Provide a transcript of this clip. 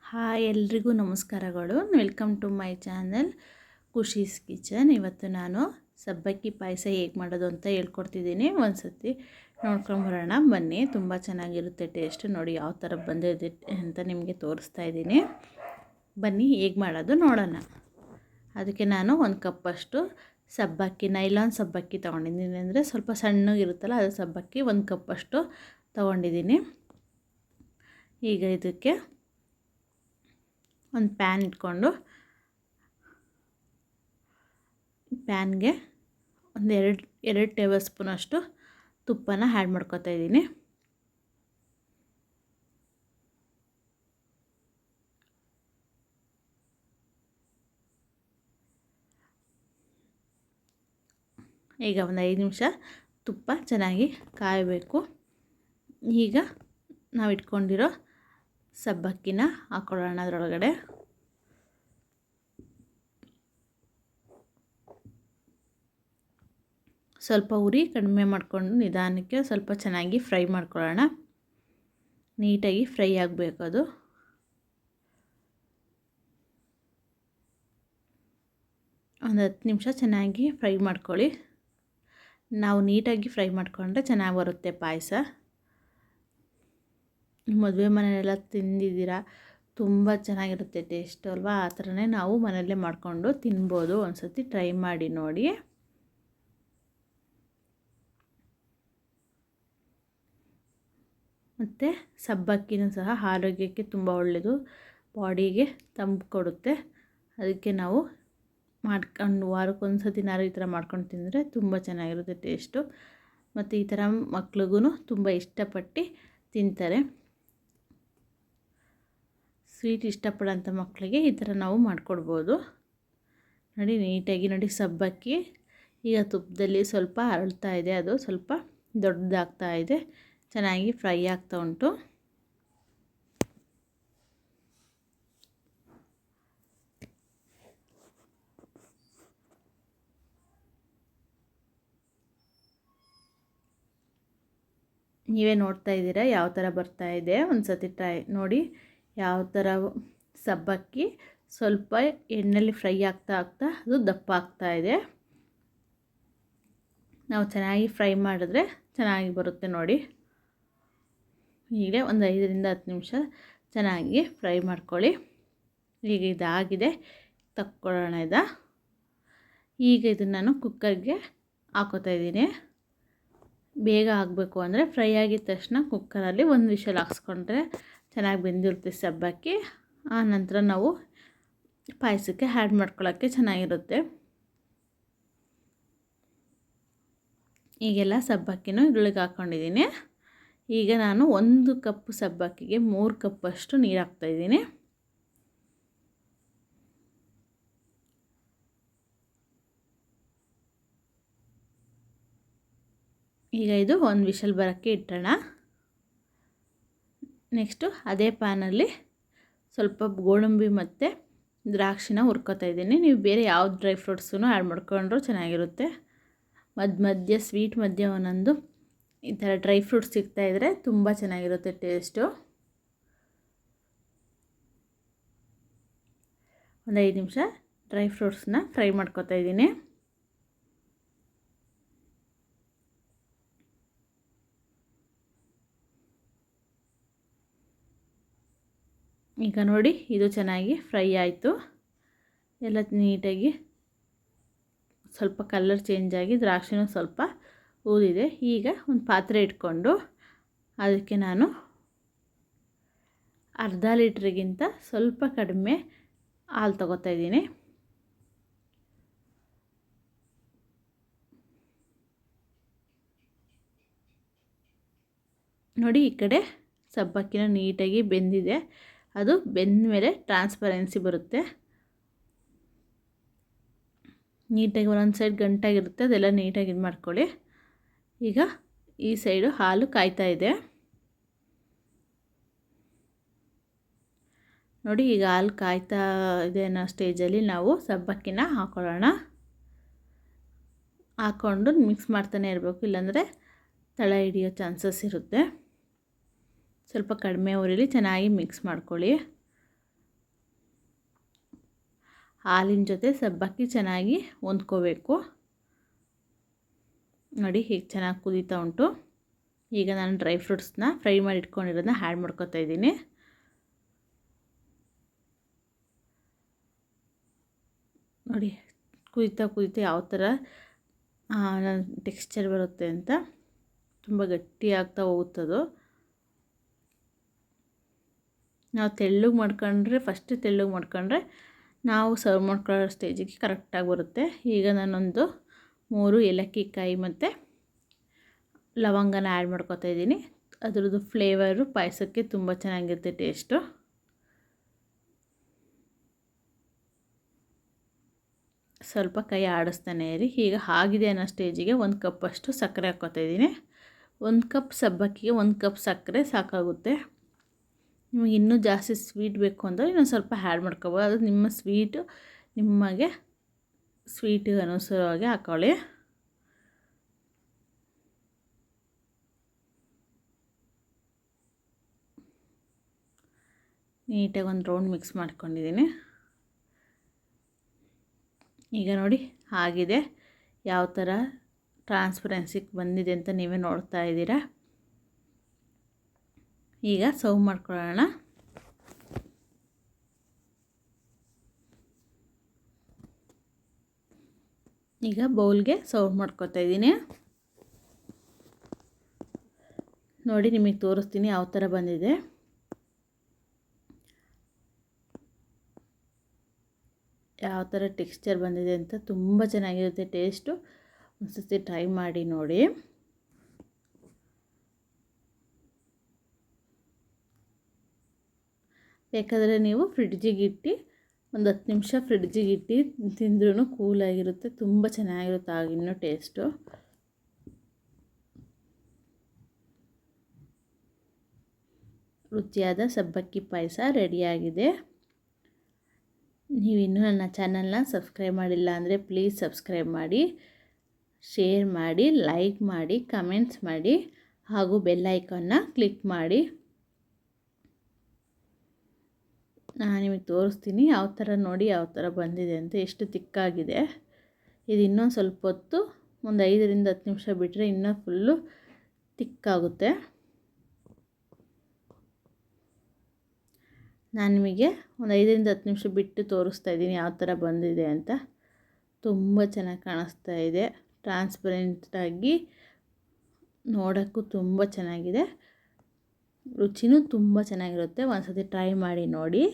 Hi ಎಲ್ರಿಗೂ ನಮಸ್ಕಾರಗಳು. Welcome to my channel Khushi's kitchen. ಇವತ್ತು ನಾನು ಸಬ್ಬಕ್ಕಿ ಪಾಯಸ ಹೇಗೆ ಮಾಡೋದು ಅಂತ ಹೇಳ್ಕೊಡ್ತಿದ್ದೀನಿ. ಒಂದು ಸತಿ ನೋಡ್ಕೊಂಬರೋಣ ಬನ್ನಿ. ತುಂಬ ಚೆನ್ನಾಗಿರುತ್ತೆ ಟೇಸ್ಟ್. ನೋಡಿ ಯಾವ ಥರ ಬಂದಿದೆ ಅಂತ ನಿಮಗೆ ತೋರಿಸ್ತಾ ಇದ್ದೀನಿ. ಬನ್ನಿ ಹೇಗೆ ಮಾಡೋದು ನೋಡೋಣ. ಅದಕ್ಕೆ ನಾನು ಒಂದು ಕಪ್ಪಷ್ಟು ಸಬ್ಬಕ್ಕಿ, ನೈಲಾನ್ ಸಬ್ಬಕ್ಕಿ ತೊಗೊಂಡಿದ್ದೀನಿ. ಅಂದರೆ ಸ್ವಲ್ಪ ಸಣ್ಣಗಿರುತ್ತಲ್ಲ ಅದು ಸಬ್ಬಕ್ಕಿ, ಒಂದು ಕಪ್ಪಷ್ಟು ತೊಗೊಂಡಿದ್ದೀನಿ. ಈಗ ಇದಕ್ಕೆ ಒಂದು ಪ್ಯಾನ್ ಇಟ್ಕೊಂಡು ಪ್ಯಾನ್ಗೆ ಒಂದು ಎರಡು ಟೇಬಲ್ ಸ್ಪೂನಷ್ಟು ತುಪ್ಪನ ಆ್ಯಡ್ ಮಾಡ್ಕೊತಾ ಇದ್ದೀನಿ. ಈಗ ಒಂದು 5 ನಿಮಿಷ ತುಪ್ಪ ಚೆನ್ನಾಗಿ ಕಾಯಬೇಕು. ಈಗ ನಾವು ಇಟ್ಕೊಂಡಿರೋ ಸಬ್ಬಕ್ಕಿನ ಹಾಕೊಳ್ಳೋಣ ಅದರೊಳಗಡೆ. ಸ್ವಲ್ಪ ಉರಿ ಕಡಿಮೆ ಮಾಡಿಕೊಂಡು ನಿಧಾನಕ್ಕೆ ಸ್ವಲ್ಪ ಚೆನ್ನಾಗಿ ಫ್ರೈ ಮಾಡ್ಕೊಳ್ಳೋಣ. ನೀಟಾಗಿ ಫ್ರೈ ಆಗಬೇಕು ಅದು. ಒಂದು 10 ನಿಮಿಷ ಚೆನ್ನಾಗಿ ಫ್ರೈ ಮಾಡ್ಕೊಳ್ಳಿ. ನಾವು ನೀಟಾಗಿ ಫ್ರೈ ಮಾಡಿಕೊಂಡ್ರೆ ಚೆನ್ನಾಗಿ ಬರುತ್ತೆ ಪಾಯಸ. ಮದುವೆ ಮನೆಯೆಲ್ಲ ತಿಂದಿದ್ದೀರಾ, ತುಂಬ ಚೆನ್ನಾಗಿರುತ್ತೆ ಟೇಸ್ಟ್ ಅಲ್ವಾ. ಆ ಥರನೇ ನಾವು ಮನೆಯಲ್ಲೇ ಮಾಡಿಕೊಂಡು ತಿನ್ಬೋದು. ಒಂದು ಸತಿ ಟ್ರೈ ಮಾಡಿ ನೋಡಿ. ಮತ್ತು ಸಬ್ಬಕ್ಕಿನೂ ಸಹ ಆರೋಗ್ಯಕ್ಕೆ ತುಂಬ ಒಳ್ಳೆಯದು, ಬಾಡಿಗೆ ತಂಪು ಕೊಡುತ್ತೆ. ಅದಕ್ಕೆ ನಾವು ಮಾಡ್ಕೊಂಡು ವಾರಕ್ಕೊಂದು ಸತಿನಾರು ಈ ಥರ ಮಾಡ್ಕೊಂಡು ತಿಂದರೆ ತುಂಬ ಚೆನ್ನಾಗಿರುತ್ತೆ ಟೇಸ್ಟು. ಮತ್ತು ಈ ಥರ ಮಕ್ಳಿಗೂ ತುಂಬ ಇಷ್ಟಪಟ್ಟು ತಿಂತಾರೆ. ಸ್ವೀಟ್ ಇಷ್ಟಪಡೋಂಥ ಮಕ್ಕಳಿಗೆ ಈ ಥರ ನಾವು ಮಾಡಿಕೊಡ್ಬೋದು. ನೋಡಿ ನೀಟಾಗಿ ನೋಡಿ ಸಬ್ಬಕ್ಕಿ ಈಗ ತುಪ್ಪದಲ್ಲಿ ಸ್ವಲ್ಪ ಅರಳ್ತಾ ಇದೆ. ಅದು ಸ್ವಲ್ಪ ದೊಡ್ಡದಾಗ್ತಾ ಇದೆ, ಚೆನ್ನಾಗಿ ಫ್ರೈ ಆಗ್ತಾ ಉಂಟು. ನೀವೇ ನೋಡ್ತಾ ಇದ್ದೀರಾ ಯಾವ ಥರ ಬರ್ತಾ ಇದೆ. ಒಂದು ಸತಿ ಟ್ರೈ ನೋಡಿ ಯಾವ ಥರ ಸಬ್ಬಕ್ಕಿ ಸ್ವಲ್ಪ ಎಣ್ಣೆಯಲ್ಲಿ ಫ್ರೈ ಆಗ್ತಾ ಅದು ದಪ್ಪ ಆಗ್ತಾ ಇದೆ. ನಾವು ಚೆನ್ನಾಗಿ ಫ್ರೈ ಮಾಡಿದ್ರೆ ಚೆನ್ನಾಗಿ ಬರುತ್ತೆ ನೋಡಿ. ಹೀಗೆ ಒಂದು 5 ರಿಂದ 10 ನಿಮಿಷ ಚೆನ್ನಾಗಿ ಫ್ರೈ ಮಾಡ್ಕೊಳ್ಳಿ. ಈಗ ಇದಾಗಿದೆ, ತಕ್ಕೊಳ್ಳೋಣ ಈಗ ಇದನ್ನು ನಾನು ಕುಕ್ಕರ್ಗೆ ಹಾಕೋತಾ ಇದ್ದೀನಿ. ಬೇಗ ಆಗಬೇಕು ಅಂದರೆ ಫ್ರೈ ಆಗಿದ ತಕ್ಷಣ ಕುಕ್ಕರಲ್ಲಿ ಒಂದು ವಿಷಲ್ ಹಾಕ್ಸ್ಕೊಂಡ್ರೆ ಚೆನ್ನಾಗಿ ಬೆಂದಿರುತ್ತೆ ಸಬ್ಬಕ್ಕಿ. ಆ ನಂತರ ನಾವು ಪಾಯಸಕ್ಕೆ ಆ್ಯಡ್ ಮಾಡ್ಕೊಳ್ಳೋಕ್ಕೆ ಚೆನ್ನಾಗಿರುತ್ತೆ. ಈಗೆಲ್ಲ ಸಬ್ಬಕ್ಕಿನೂ ಇದ್ರೊಳಗೆ ಹಾಕ್ಕೊಂಡಿದ್ದೀನಿ. ಈಗ ನಾನು 1 ಕಪ್ ಸಬ್ಬಕ್ಕಿಗೆ 3 ಕಪ್ಪಷ್ಟು ನೀರು ಹಾಕ್ತಾಯಿದ್ದೀನಿ. ಈಗ ಇದು ಒಂದು ವಿಷಲ್ ಬರೋಕ್ಕೆ ಇಟ್ಟೋಣ. ನೆಕ್ಸ್ಟು ಅದೇ ಪ್ಯಾನಲ್ಲಿ ಸ್ವಲ್ಪ ಗೋಡಂಬಿ ಮತ್ತು ದ್ರಾಕ್ಷಿನ ಹುರ್ಕೋತಾ ಇದ್ದೀನಿ. ನೀವು ಬೇರೆ ಯಾವ ಡ್ರೈ ಫ್ರೂಟ್ಸೂ ಆ್ಯಡ್ ಮಾಡ್ಕೊಂಡ್ರೂ ಚೆನ್ನಾಗಿರುತ್ತೆ. ಮಧ್ಯೆ ಸ್ವೀಟ್ ಮಧ್ಯೆ ಒಂದೊಂದು ಈ ಥರ ಡ್ರೈ ಫ್ರೂಟ್ಸ್ ಸಿಗ್ತಾಯಿದ್ರೆ ತುಂಬ ಚೆನ್ನಾಗಿರುತ್ತೆ ಟೇಸ್ಟು. ಒಂದು 5 ನಿಮಿಷ ಡ್ರೈ ಫ್ರೂಟ್ಸ್ನ ಫ್ರೈ ಮಾಡ್ಕೋತಾ ಇದ್ದೀನಿ. ಈಗ ನೋಡಿ ಇದು ಚೆನ್ನಾಗಿ ಫ್ರೈ ಆಯಿತು. ಎಲ್ಲ ನೀಟಾಗಿ ಸ್ವಲ್ಪ ಕಲರ್ ಚೇಂಜ್ ಆಗಿ ದ್ರಾಕ್ಷಿನೂ ಸ್ವಲ್ಪ ಊದಿದೆ. ಈಗ ಒಂದು ಪಾತ್ರೆ ಇಟ್ಕೊಂಡು ಅದಕ್ಕೆ ನಾನು ಅರ್ಧ ಲೀಟ್ರಿಗಿಂತ ಸ್ವಲ್ಪ ಕಡಿಮೆ ಹಾಲು ತಗೋತಾ ಇದ್ದೀನಿ. ನೋಡಿ ಈ ಕಡೆ ಸಬ್ಬಕ್ಕಿನ ನೀಟಾಗಿ ಬೆಂದಿದೆ. ಅದು ಬೆಂದ ಮೇಲೆ ಟ್ರಾನ್ಸ್ಪರೆನ್ಸಿ ಬರುತ್ತೆ. ನೀಟಾಗಿ ಒಂದೊಂದು ಸೈಡ್ ಗಂಟಾಗಿರುತ್ತೆ, ಅದೆಲ್ಲ ನೀಟಾಗಿ ಇದು ಮಾಡ್ಕೊಳ್ಳಿ. ಈಗ ಈ ಸೈಡು ಹಾಲು ಕಾಯ್ತಾ ಇದೆ ನೋಡಿ. ಈಗ ಹಾಲು ಕಾಯ್ತಾ ಇದೆ ಅನ್ನೋ ಸ್ಟೇಜಲ್ಲಿ ನಾವು ಸಬ್ಬಕ್ಕಿನ ಹಾಕೊಳ್ಳೋಣ. ಹಾಕ್ಕೊಂಡು ಮಿಕ್ಸ್ ಮಾಡ್ತಾನೆ ಇರಬೇಕು, ಇಲ್ಲಾಂದರೆ ತಳ ಹಿಡಿಯೋ ಚಾನ್ಸಸ್ ಇರುತ್ತೆ. ಸ್ವಲ್ಪ ಕಡಿಮೆ ಉರಿಲಿ ಚೆನ್ನಾಗಿ ಮಿಕ್ಸ್ ಮಾಡ್ಕೊಳ್ಳಿ. ಹಾಲಿನ ಜೊತೆ ಸಬ್ಬಕ್ಕಿ ಚೆನ್ನಾಗಿ ಹೊಂದ್ಕೋಬೇಕು. ನೋಡಿ ಹೀಗೆ ಚೆನ್ನಾಗಿ ಕುದೀತಾ ಉಂಟು. ಈಗ ನಾನು ಡ್ರೈ ಫ್ರೂಟ್ಸ್ನ ಫ್ರೈ ಮಾಡಿ ಇಟ್ಕೊಂಡಿರೋದನ್ನ ಆ್ಯಡ್ ಮಾಡ್ಕೊತಾ ಇದ್ದೀನಿ. ನೋಡಿ ಕುದೀತಾ ಯಾವ ಥರ ಟೆಕ್ಸ್ಚರ್ ಬರುತ್ತೆ ಅಂತ. ತುಂಬ ಗಟ್ಟಿ ಆಗ್ತಾ ಹೋಗುತ್ತದು. ನಾವು ತೆಳ್ಳಗೆ ಮಾಡ್ಕೊಂಡ್ರೆ ನಾವು ಸರ್ವ್ ಮಾಡ್ಕೊಳ್ಳೋ ಸ್ಟೇಜಿಗೆ ಕರೆಕ್ಟಾಗಿ ಬರುತ್ತೆ. ಈಗ ನಾನೊಂದು 3 ಏಲಕ್ಕಿಕಾಯಿ ಮತ್ತು ಲವಂಗನ ಆ್ಯಡ್ ಮಾಡ್ಕೊತಾ ಇದ್ದೀನಿ. ಅದರದ್ದು ಫ್ಲೇವರು ಪಾಯಸಕ್ಕೆ ತುಂಬ ಚೆನ್ನಾಗಿರುತ್ತೆ ಟೇಸ್ಟು. ಸ್ವಲ್ಪ ಕೈ ಆಡಿಸ್ತಾನೆ ಇರಿ. ಈಗ ಆಗಿದೆ ಅನ್ನೋ ಸ್ಟೇಜಿಗೆ 1 ಕಪ್ಪಷ್ಟು ಸಕ್ಕರೆ ಹಾಕ್ಕೊತಾ ಇದ್ದೀನಿ. 1 ಕಪ್ ಸಬ್ಬಕ್ಕಿಗೆ 1 ಕಪ್ ಸಕ್ಕರೆ ಸಾಕಾಗುತ್ತೆ. ನಿಮಗೆ ಇನ್ನೂ ಜಾಸ್ತಿ ಸ್ವೀಟ್ ಬೇಕು ಅಂದರೆ ಇನ್ನೊಂದು ಸ್ವಲ್ಪ ಆ್ಯಡ್ ಮಾಡ್ಕೊಬೋದು. ಅದು ನಿಮ್ಮ ನಿಮಗೆ ಸ್ವೀಟಿಗೆ ಅನುಸಾರವಾಗಿ ಹಾಕ್ಕೊಳ್ಳಿ. ನೀಟಾಗಿ ಒಂದು ರೌಂಡ್ ಮಿಕ್ಸ್ ಮಾಡ್ಕೊಂಡಿದ್ದೀನಿ. ಈಗ ನೋಡಿ ಆಗಿದೆ, ಯಾವ ಥರ ಟ್ರಾನ್ಸ್ಪರೆನ್ಸಿಗೆ ಬಂದಿದೆ ಅಂತ ನೀವೇ ನೋಡ್ತಾ ಇದ್ದೀರಾ. ಈಗ ಸರ್ವ್ ಮಾಡ್ಕೊಳ್ಳೋಣ. ಈಗ ಬೌಲ್ಗೆ ಸರ್ವ್ ಮಾಡ್ಕೊತಾ ಇದ್ದೀನಿ. ನೋಡಿ ನಿಮಗೆ ತೋರಿಸ್ತೀನಿ ಯಾವ ಥರ ಬಂದಿದೆ. ಯಾವ ಥರ ಟೆಕ್ಸ್ಚರ್ ಬಂದಿದೆ ಅಂತ. ತುಂಬ ಚೆನ್ನಾಗಿರುತ್ತೆ ಟೇಸ್ಟು. ಒಂದು ಸತಿ ಟ್ರೈ ಮಾಡಿ ನೋಡಿ. ಬೇಕಾದರೆ ನೀವು ಫ್ರಿಡ್ಜಿಗೆ ಇಟ್ಟು ಒಂದು 10 ನಿಮಿಷ ಫ್ರಿಡ್ಜಿಗೆ ಇಟ್ಟು ತಿಂದ್ರೂ ಕೂಲಾಗಿರುತ್ತೆ. ತುಂಬ ಚೆನ್ನಾಗಿರುತ್ತೆ ಆಗಿನ್ನೂ ಟೇಸ್ಟು. ರುಚಿಯಾದ ಸಬ್ಬಕ್ಕಿ ಪಾಯಸ ರೆಡಿಯಾಗಿದೆ. ನೀವಿನ್ನೂ ನನ್ನ ಚಾನಲ್ನ ಸಬ್ಸ್ಕ್ರೈಬ್ ಮಾಡಿಲ್ಲ ಅಂದರೆ ಪ್ಲೀಸ್ ಸಬ್ಸ್ಕ್ರೈಬ್ ಮಾಡಿ, ಶೇರ್ ಮಾಡಿ, ಲೈಕ್ ಮಾಡಿ, ಕಮೆಂಟ್ಸ್ ಮಾಡಿ ಹಾಗೂ ಬೆಲ್ ಐಕಾನ್ನ ಕ್ಲಿಕ್ ಮಾಡಿ. ನಾನು ನಿಮಗೆ ತೋರಿಸ್ತೀನಿ ಯಾವ ಥರ. ನೋಡಿ ಯಾವ ಥರ ಬಂದಿದೆ ಅಂತ, ಎಷ್ಟು ತಿಕ್ಕಾಗಿದೆ. ಇದು ಇನ್ನೊಂದು ಸ್ವಲ್ಪ ಹೊತ್ತು ಒಂದು 5 ರಿಂದ 10 ನಿಮಿಷ ಬಿಟ್ಟರೆ ಇನ್ನೂ ಫುಲ್ಲು ತಿಕ್ಕಾಗುತ್ತೆ. ನಾನು ನಿಮಗೆ ಒಂದು 5 ರಿಂದ 10 ನಿಮಿಷ ಬಿಟ್ಟು ತೋರಿಸ್ತಾ ಇದ್ದೀನಿ ಯಾವ ಥರ ಬಂದಿದೆ ಅಂತ. ತುಂಬ ಚೆನ್ನಾಗಿ ಕಾಣಿಸ್ತಾ ಇದೆ. ಟ್ರಾನ್ಸ್ಪರೆಂಟಾಗಿ ನೋಡೋಕ್ಕೂ ತುಂಬ ಚೆನ್ನಾಗಿದೆ. ರುಚಿನೂ ತುಂಬ ಚೆನ್ನಾಗಿರುತ್ತೆ. ಒಂದು ಸತಿ ಟ್ರೈ ಮಾಡಿ ನೋಡಿ.